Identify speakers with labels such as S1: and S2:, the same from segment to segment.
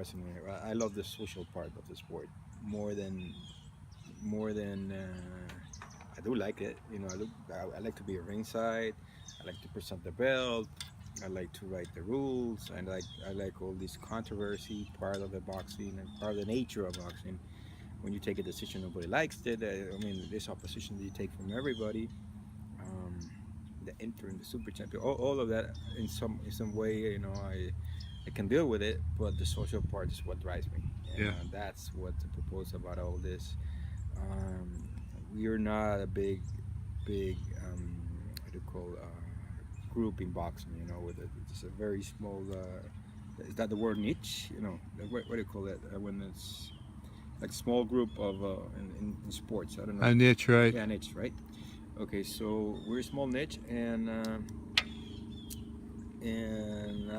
S1: Personally, I love the social part of the sport more than I do like it. You know, I like to be ringside. I like to present the belt. I like to write the rules. And I like all this controversy part of the boxing and part of the nature of boxing. When you take a decision, nobody likes it. I mean, this opposition that you take from everybody. Um, the interim, the super champion, all of that in some way. You know, I can deal with it, but the social part is what drives me,
S2: Yeah.
S1: and that's what to propose about all this. Um, we are not a big what do you call group in boxing. You know, with it's a very small. Is that the word niche? You know, what do you call it when it's like small group of in sports? I don't know.
S2: A niche, right?
S1: Yeah, niche, right? Okay, so we're a small niche, and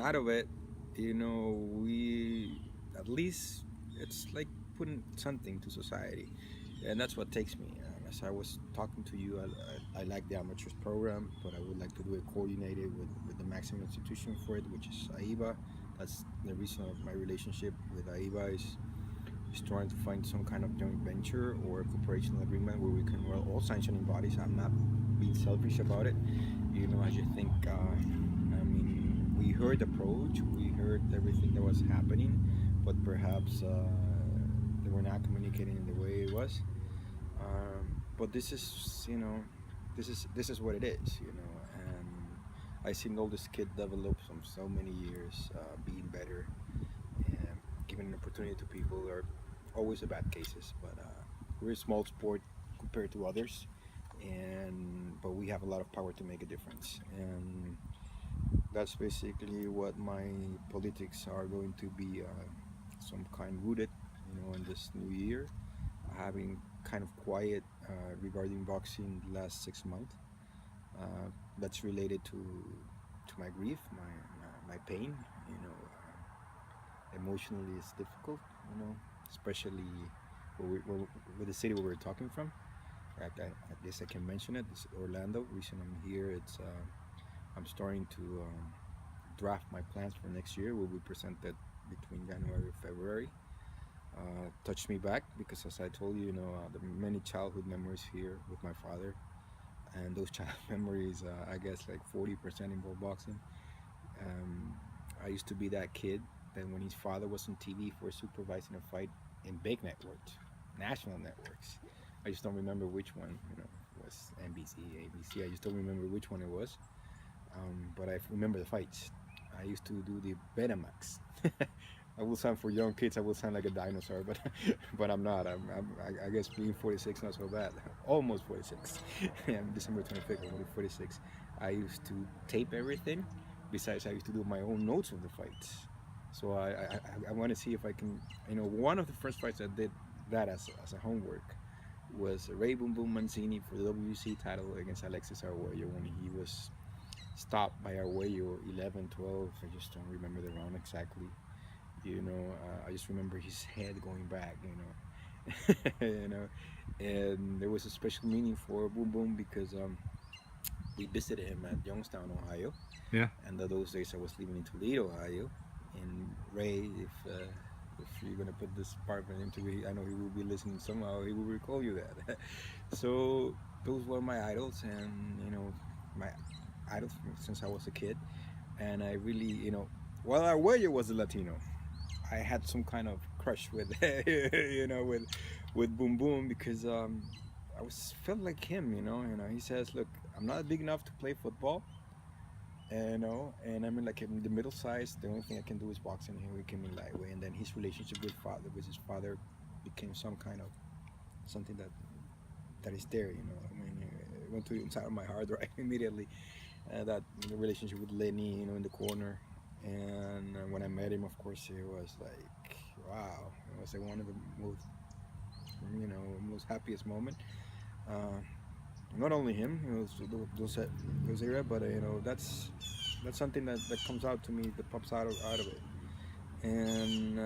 S1: out of it, you know, we at least it's like putting something to society, and that's what takes me. As I was talking to you, I like the amateurs program, but I would like to do it coordinated with the maximum institution for it, which is AIBA. That's the reason of my relationship with AIBA is trying to find some kind of joint venture or cooperation agreement where we can, well, all sanctioning bodies. I'm not being selfish about it. You know, I just think, I mean, we heard the approach, we heard everything that was happening, but perhaps they were not communicating in the way it was. But this is, you know, this is what it is, you know, and I seen all this kid develop from so many years, being better and giving an opportunity to people are always the bad cases. But we're a small sport compared to others, and but we have a lot of power to make a difference. And that's basically what my politics are going to be. Some kind rooted, you know, in this new year, having kind of quiet regarding boxing the last 6 months. That's related to my grief, my pain. You know, emotionally it's difficult. You know, especially with the city where we're talking from. I guess I can mention it. It's Orlando. Reason I'm here, it's I'm starting to draft my plans for next year. Will be presented between January and February. Touched me back because, as I told you, you know, the many childhood memories here with my father, and those child memories, I guess like 40% involve boxing. Um, I used to be that kid that when his father was on TV for supervising a fight in big networks, national networks. I just don't remember which one. You know, was NBC, ABC. I just don't remember which one it was. But I remember the fights. I used to do the Betamax. I will sound for young kids. I will sound like a dinosaur, but but I'm not. I guess being 46 not so bad. Almost 46. I'm December 25th. I'm only 46. I used to tape everything. Besides, I used to do my own notes of the fights. So I want to see if I can. You know, one of the first fights I did that as a homework was Ray Boom Boom Mancini for the WC title against Alexis Arguello when he was stopped by Arguello 11, 12. I just don't remember the round exactly. You know, I just remember his head going back. You know, and there was a special meaning for Boom Boom because we visited him at Youngstown, Ohio,
S2: Yeah.
S1: and those days I was living in Toledo, Ohio. And Ray, if you're gonna put this part of an interview, I know he will be listening somehow. He will recall you that. So those were my idols, and you know, my idols since I was a kid. And I really, you know, while Arguello was a Latino, I had some kind of crush with, you know, with Boom Boom because I was felt like him, you know. You know, he says, "Look, I'm not big enough to play football, you know, and I'm in like in the middle size. The only thing I can do is boxing." Here we came in lightweight, and then his relationship with his father became some kind of something that is there, you know. I mean, it went to inside of my heart right immediately. That the relationship with Lenny, you know, in the corner. And when I met him, of course, it was like, wow, it was like one of the most, you know, most happiest moment. Uh, Not only him, you know, those era, but you know, that's something that comes out to me, that pops out of it. And